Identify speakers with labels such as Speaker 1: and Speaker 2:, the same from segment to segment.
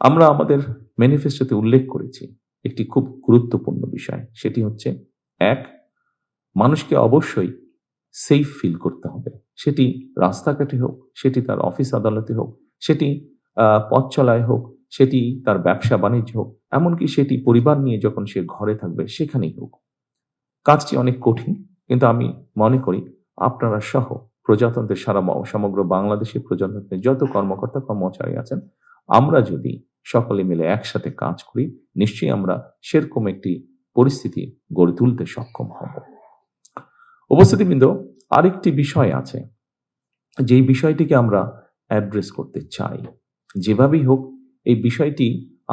Speaker 1: আমরা আমাদের ম্যানিফেস্টোতে উল্লেখ করেছি একটি খুব গুরুত্বপূর্ণ বিষয়। সেটি হচ্ছে ১, মানুষকে অবশ্যই সেফ ফিল করতে হবে। সেটি রাস্তাঘাটে হোক, সেটি তার অফিস আদালতে হোক, সেটি পথ চলায় হোক, সেটি তার ব্যবসা-বাণিজ্য হোক, এমনকি সেটি পরিবার নিয়ে যখন সে ঘরে থাকবে সেখানেই হোক। কাজটি অনেক কঠিন, কিন্তু আমি মনে করি আপনারা সহ প্রজাতন্ত্রের সমগ্র বাংলাদেশের প্রজাতন্ত্রের যত কর্মকর্তা কর্মচারী আছেন, আমরা যদি সকলে মিলে একসাথে কাজ করি, নিশ্চয়ই আমরা সেরকম একটি পরিস্থিতি গড়ে তুলতে সক্ষম হব। উপস্থিতিবৃন্দ, আরেকটি বিষয় আছে, যেই বিষয়টিকে আমরা অ্যাড্রেস করতে চাই। যেভাবেই হোক এই বিষয়টি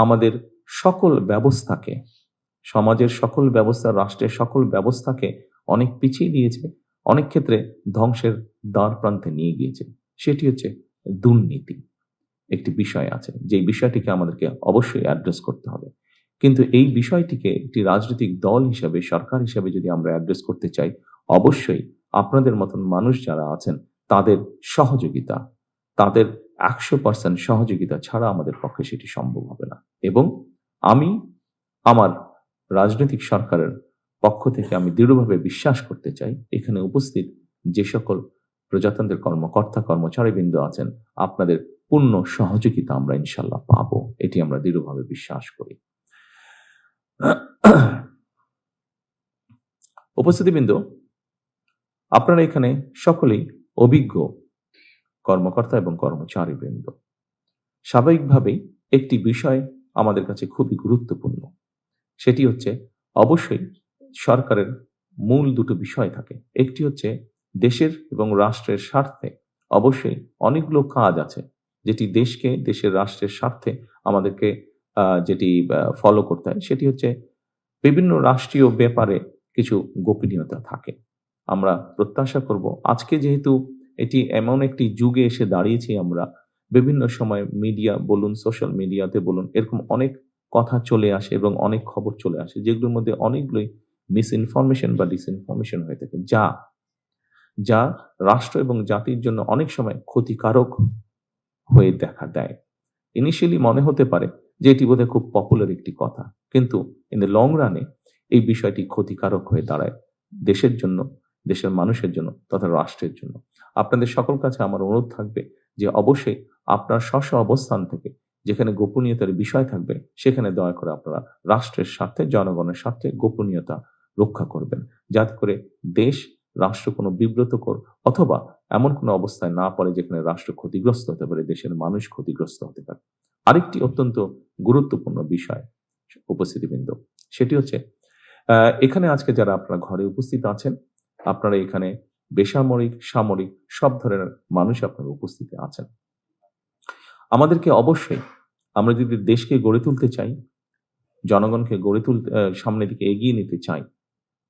Speaker 1: আমাদের সকল ব্যবস্থাকে, সমাজের সকল ব্যবস্থা, রাষ্ট্রের সকল ব্যবস্থাকে অনেক পিছিয়ে দিয়েছে, অনেক ক্ষেত্রে ধ্বংসের দ্বার প্রান্তে নিয়ে গিয়েছে। সেটি হচ্ছে দুর্নীতি। একটি বিষয় আছে, যেই বিষয়টিকে আমাদেরকে অবশ্যই অ্যাড্রেস করতে হবে। কিন্তু এই বিষয়টিকে একটি রাজনৈতিক দল হিসাবে, সরকার হিসাবে যদি আমরা অ্যাড্রেস করতে চাই, অবশ্যই আপনাদের মতন মানুষ যারা আছেন তাদের সহযোগিতা, তাদের ১০০% সহযোগিতা ছাড়া আমাদের পক্ষে সেটি সম্ভব হবে না। এবং আমি আমার রাজনৈতিক সরকারের পক্ষ থেকে আমি দৃঢ়ভাবে বিশ্বাস করতে চাই, এখানে উপস্থিত যে সকল প্রজাতন্ত্রের কর্মকর্তা কর্মচারীবৃন্দ আছেন, আপনাদের পূর্ণ সহযোগিতা আমরা ইনশাল্লাহ পাবো। এটি আমরা দৃঢ়ভাবে বিশ্বাস করি। উপস্থিতিবৃন্দ, আপনারা এখানে সকলেই অভিজ্ঞ কর্মকর্তা এবং কর্মচারীবৃন্দ। স্বাভাবিকভাবেই একটি বিষয় আমাদের কাছে খুবই গুরুত্বপূর্ণ। সেটি হচ্ছে অবশ্যই সরকারের মূল দুটো বিষয় থাকে। একটি হচ্ছে দেশের এবং রাষ্ট্রের স্বার্থে অবশ্যই অনেকগুলো কাজ আছে, যেটি দেশকে, দেশের রাষ্ট্রের স্বার্থে আমাদেরকে যেটি ফলো করতে হয়, সেটি হচ্ছে বিভিন্ন রাষ্ট্রীয় ব্যাপারে কিছু গোপনীয়তা থাকে। আমরা প্রত্যাশা করব, আজকে যেহেতু এটি এমন একটি যুগে এসে দাঁড়িয়েছি, আমরা বিভিন্ন সময় মিডিয়া বলুন, সোশ্যাল মিডিয়াতে বলুন, এরকম অনেক কথা চলে আসে এবং অনেক খবর চলে আসে, যেগুলোর মধ্যে অনেকগুলোই মিসইনফরমেশন বা ডিসইনফরমেশন হয়ে থাকে, যা রাষ্ট্র এবং জাতির জন্য অনেক সময় ক্ষতিকারক হয়ে দেখা দেয়। ইনিশিয়ালি মনে হতে পারে যে এটি বোধহয় খুব পপুলার একটি কথা, কিন্তু ইন দ্য লং রানে এই বিষয়টি ক্ষতিকারক হয়ে দাঁড়ায় দেশের জন্য, দেশের মানুষের জন্য তথা রাষ্ট্রের জন্য। আপনাদের সকল কাছে আমার অনুরোধ থাকবে যে অবশ্যই আপনার স্ব অবস্থান থেকে যেখানে গোপনীয়তার বিষয় থাকবে, সেখানে দয়া করে আপনারা রাষ্ট্রের স্বার্থে, জনগণের স্বার্থে গোপনীয়তা রক্ষা করবেন, যাতে করে দেশ, রাষ্ট্র কোনো বিব্রতকর অথবা এমন কোনো অবস্থায় না পড়ে যেখানে রাষ্ট্র ক্ষতিগ্রস্ত হতে পারে, দেশের মানুষ ক্ষতিগ্রস্ত হতে পারে। আরেকটি অত্যন্ত গুরুত্বপূর্ণ বিষয় উপস্থিতিবৃন্দ, সেটি হচ্ছে এখানে আজকে যারা আপনারা ঘরে উপস্থিত আছেন, আপনারা এখানে বেসামরিক, সামরিক সব ধরনের মানুষ আপনারা উপস্থিত আছেন। আমাদেরকে অবশ্যই, আমরা যদি দেশকে গড়ে তুলতে চাই, জনগণকে গড়ে তুলতে, সামনের দিকে এগিয়ে নিতে চাই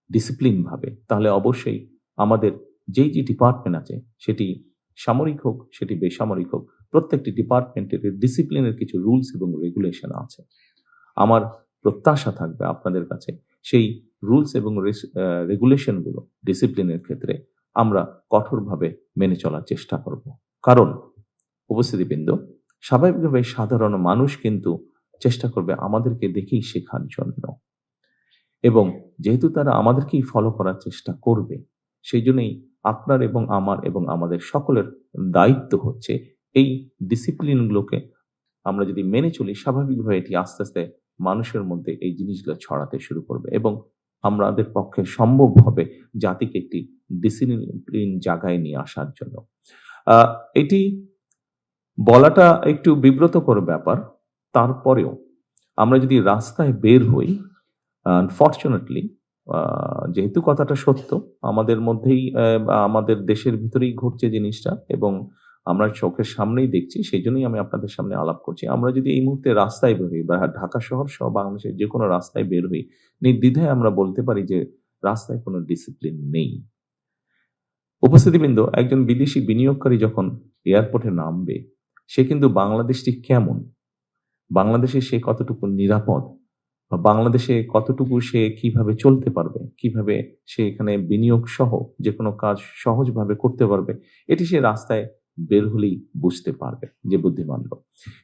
Speaker 1: ডিসিপ্লিন ভাবে, তাহলে অবশ্যই আমাদের যেই যে ডিপার্টমেন্ট আছে, সেটি সামরিক হোক, সেটি বেসামরিক হোক, প্রত্যেকটি ডিপার্টমেন্টের ডিসিপ্লিনের কিছু রুলস এবং রেগুলেশন আছে। আমার প্রত্যাশা থাকবে আপনাদের কাছে সেই রুলস এবং রেগুলেশনগুলো ডিসিপ্লিনের ক্ষেত্রে আমরা কঠোরভাবে মেনে চলার চেষ্টা করব। কারণ উপস্থিতিবৃন্দ, স্বাভাবিকভাবে সাধারণ মানুষ কিন্তু চেষ্টা করবে আমাদেরকে দেখেই শেখার জন্য, এবং যেহেতু তারা আমাদেরকেই ফলো করার চেষ্টা করবে, সেই জন্যই আপনার এবং আমার এবং আমাদের সকলের দায়িত্ব হচ্ছে এই ডিসিপ্লিনগুলোকে আমরা যদি মেনে চলি, স্বাভাবিকভাবে এটি আস্তে আস্তে মানুষের মধ্যে এই জিনিসগুলো ছড়াতে শুরু করবে এবং আমাদের পক্ষে সম্ভব হবে জাতিকে একটি ডিসিপ্লিন জায়গায় নিয়ে আসার জন্য। এটি বলাটা একটু বিব্রতকর ব্যাপার, তারপরেও আমরা যদি রাস্তায় বের হই, আনফরচুনেটলি যেহেতু কথাটা সত্য, আমাদের মধ্যেই আমাদের দেশের ভিতরেই ঘটছে জিনিসটা এবং আমরা চোখের সামনেই দেখছি, সেই জন্যই আমি আপনাদের সামনে আলাপ করছি। আমরা যদি এই মুহূর্তে রাস্তায় বের হই বা ঢাকা শহর সহ বাংলাদেশের যে কোনো রাস্তায় বের হই, নির্দ্বিধায় আমরা বলতে পারি যে রাস্তায় কোনো ডিসিপ্লিন নেই। উপস্থিতিবৃন্দ, একজন বিদেশি বিনিয়োগকারী যখন এয়ারপোর্টে নামবে, সে কিন্তু বাংলাদেশটি কেমন, বাংলাদেশে সে কতটুকু নিরাপদ, বা বাংলাদেশে কতটুকু সে কিভাবে চলতে পারবে, কিভাবে সে এখানে বিনিয়োগ সহ যে কোনো কাজ সহজভাবে করতে পারবে, এটি সে রাস্তায় বের হলেই বুঝতে পারবে যে বুদ্ধিমান লোক।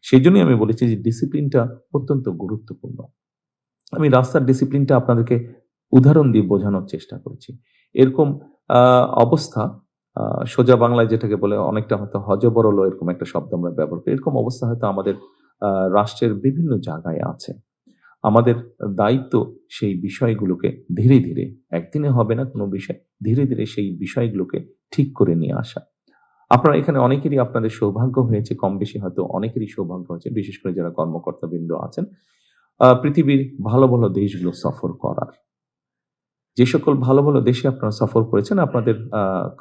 Speaker 1: সেই জন্যই আমি বলেছি যে ডিসিপ্লিনটা অত্যন্ত গুরুত্বপূর্ণ। আমি রাস্তার ডিসিপ্লিনটা আপনাদেরকে উদাহরণ দিয়ে বোঝানোর চেষ্টা করেছি। এরকম অবস্থা সোজা বাংলায় যেটাকে বলে অনেকটা হয়তো হযবরল এরকম একটা শব্দ আমরা ব্যবহার করি। এরকম অবস্থা হয়তো আমাদের রাষ্ট্রের বিভিন্ন জায়গায় আছে। আমাদের দায়িত্ব সেই বিষয়গুলোকে ধীরে, ধীরে একদিনে হবে না কোনো বিষয়। ধীরে, ধীরে সেই বিষয়গুলোকে ঠিক করে নিয়ে আসা। আপনারা এখানে অনেকেরই আপনাদের সৌভাগ্য হয়েছে, কম বেশি হয়তো অনেকেরই সৌভাগ্য হয়েছে, বিশেষ করে যারা কর্মকর্তাবৃন্দ আছেন, পৃথিবীর ভালো, ভালো দেশগুলো সফর করার। যে সকল ভালো, ভালো দেশে আপনারা সফর করেছেন, আপনাদের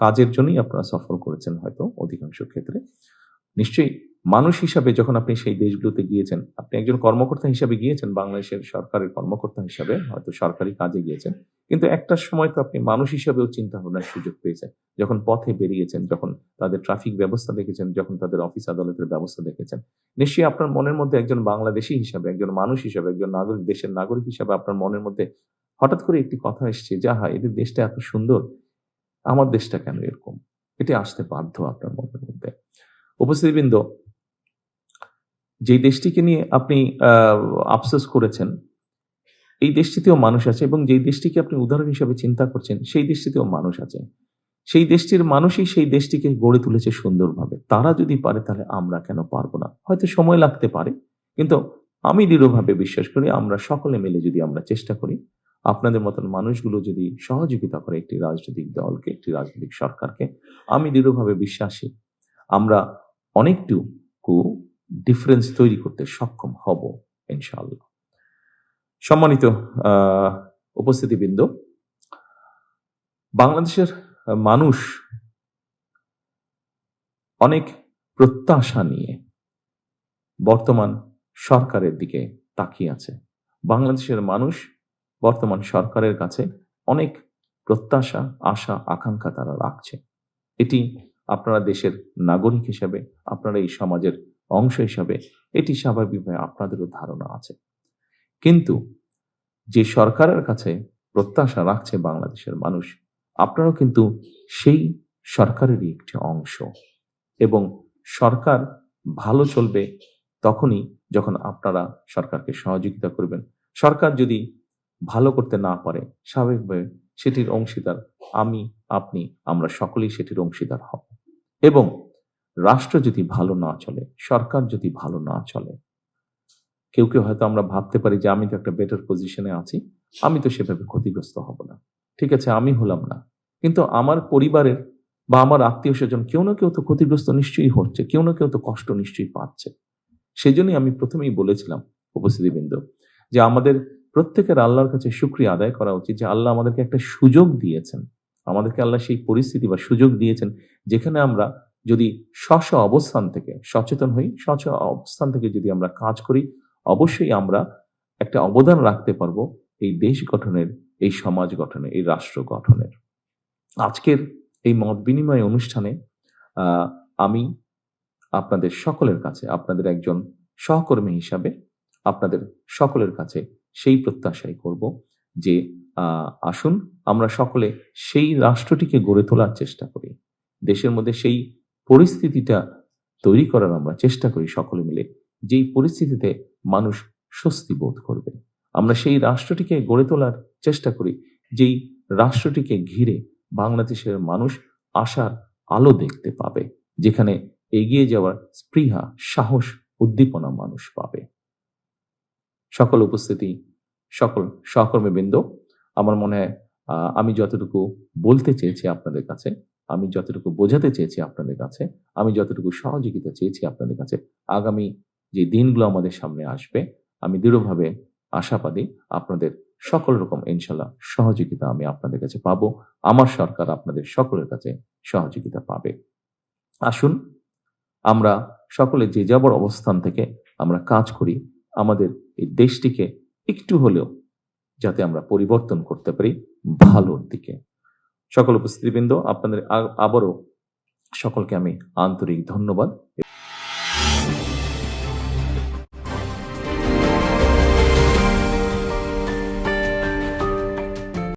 Speaker 1: কাজের জন্যই আপনারা সফর করেছেন হয়তো অধিকাংশ ক্ষেত্রে। নিশ্চয়ই মানুষ হিসাবে যখন আপনি সেই দেশগুলোতে গিয়েছেন, আপনি একজন কর্মকর্তা হিসাবে গিয়েছেন, বাংলাদেশের সরকারের কর্মকর্তা হিসাবে হয়তো সরকারি কাজে গিয়েছেন। কিন্তু একটা সময় তো আপনি মানুষ হিসাবেও চিন্তা ভাবনার সুযোগ পেয়েছেন। যখন পথে বেরিয়েছেন, যখন তাদের ট্রাফিক ব্যবস্থা দেখেছেন, যখন তাদের অফিস আদালতের ব্যবস্থা দেখেছেন। নিশ্চয়ই আপনার মনের মধ্যে একজন বাংলাদেশী হিসাবে, একজন মানুষ হিসাবে, একজন নাগরিক, দেশের নাগরিক হিসাবে আপনার মনের মধ্যে হঠাৎ করে একটি কথা এসছে যে, আহা! এদের দেশটা এত সুন্দর, আমার দেশটা কেন এরকম? এটি আসতে বাধ্য আপনার মনের মধ্যে। উপস্থিতিবৃন্দ, যেই দেশটিকে নিয়ে আপনি আফসোস করেছেন, এই দেশটিতেও মানুষ আছে এবং যেই দেশটিকে আপনি উদাহরণ হিসেবে চিন্তা করছেন, সেই দেশটিতেও মানুষ আছে। সেই দেশটির মানুষই সেই দেশটিকে গড়ে তুলেছে সুন্দরভাবে। তারা যদি পারে তাহলে আমরা কেন পারব না? হয়তো সময় লাগতে পারে, কিন্তু আমি দৃঢ়ভাবে বিশ্বাস করি আমরা সকলে মিলে যদি আমরা চেষ্টা করি, আপনাদের মতন মানুষগুলো যদি সহযোগিতা করে একটি রাজনৈতিক দলকে, একটি রাজনৈতিক সরকারকে, আমি দৃঢ়ভাবে বিশ্বাসী আমরা অনেকটুকু ডিফারেন্স তৈরি করতে সক্ষম হব ইনশাআল্লাহ। সম্মানিত উপস্থিতিবৃন্দ, বাংলাদেশের মানুষ অনেক প্রত্যাশা নিয়ে বর্তমান সরকারের দিকে তাকিয়ে আছে। বাংলাদেশের মানুষ বর্তমান সরকারের কাছে অনেক প্রত্যাশা, আশা, আকাঙ্ক্ষা তারা রাখছে। এটি আপনারা দেশের নাগরিক হিসেবে, আপনারা এই সমাজের অংশ হিসাবে এটি স্বাভাবিকভাবে আপনাদেরও ধারণা আছে। কিন্তু যে সরকারের কাছে প্রত্যাশা রাখছে বাংলাদেশের মানুষ, আপনারাও কিন্তু সেই সরকারেরই একটি অংশ এবং সরকার ভালো চলবে তখনই যখন আপনারা সরকারকে সহযোগিতা করবেন। সরকার যদি ভালো করতে না পারে, স্বাভাবিকভাবে সেটির অংশীদার আমি, আপনি, আমরা সকলেই সেটির অংশীদার হব। এবং রাষ্ট্র যদি ভালো না চলে, সরকার যদি ভালো না চলে, কেউ, কেউ হয়তো আমরা ভাবতে পারি যে আমি তো একটা বেটার পজিশনে আছি, আমি তো সেভাবে ক্ষতিগ্রস্ত হব না। ঠিক আছে, আমি হলাম না। কিন্তু আমার পরিবারের বা আমার আত্মীয়স্বজন কেউ না কেউ তো ক্ষতিগ্রস্ত নিশ্চয়ই হচ্ছে, কেউ না কেউ তো কষ্ট নিশ্চয়ই পাচ্ছে। সেজন্যই আমি প্রথমেই বলেছিলাম উপস্থিতিবৃন্দ যে আমাদের প্রত্যেকের আল্লাহর কাছে শুকরিয়া আদায় করা উচিত যে আল্লাহ আমাদেরকে একটা সুযোগ দিয়েছেন। আমাদেরকে আল্লাহ সেই পরিস্থিতি বা সুযোগ দিয়েছেন যেখানে আমরা যদি স্ব অবস্থান থেকে সচেতন হই, অবস্থান থেকে যদি আমরা কাজ করি, অবশ্যই আমরা একটা অবদান রাখতে পারবো এই দেশ গঠনের, এই সমাজ গঠনের, এই রাষ্ট্র গঠনের। আজকের এই মত বিনিময় অনুষ্ঠানে আমি আপনাদের সকলের কাছে, আপনাদের একজন সহকর্মী হিসাবে আপনাদের সকলের কাছে সেই প্রত্যাশাই করব যে আসুন আমরা সকলে সেই রাষ্ট্রটিকে গড়ে তোলার চেষ্টা করি। দেশের মধ্যে সেই পরিস্থিতিটা তৈরি করার আমরা চেষ্টা করি সকলে মিলে, যেই পরিস্থিতিতে মানুষ স্বস্তি বোধ করবে। আমরা সেই রাষ্ট্রটিকে গড়ে তোলার চেষ্টা করি, যেই রাষ্ট্রটিকে ঘিরে বাংলাদেশের মানুষ আশার আলো দেখতে পাবে, যেখানে এগিয়ে যাওয়ার স্পৃহা, সাহস, উদ্দীপনা মানুষ পাবে। সকল উপস্থিতি, সকল সহকর্মীবৃন্দ, আমার মনে হয় আমি যতটুকু বলতে চেয়েছি আপনাদের কাছে, আমি যতটুকু বোঝাতে চেয়েছি আপনাদের কাছে, আমি যতটুকু সহযোগিতা চেয়েছি আপনাদের কাছে, আগামী যে দিনগুলো আমাদের সামনে আসবে, আমি দৃঢ়ভাবে আশাবাদী আপনাদের সকল রকম ইনশাল্লাহ সহযোগিতা আমি আপনাদের কাছে পাবো। আমার সরকার আপনাদের সকলের কাছে সহযোগিতা পাবে। আসুন আমরা সকলে যে যাবর অবস্থান থেকে আমরা কাজ করি, আমাদের এই দেশটিকে একটু হলেও যাতে আমরা পরিবর্তন করতে পারি ভালোর দিকে। সকল উপস্থিতিবৃন্দ, আপনাদের আবারও সকলকে আমি আন্তরিক ধন্যবাদ।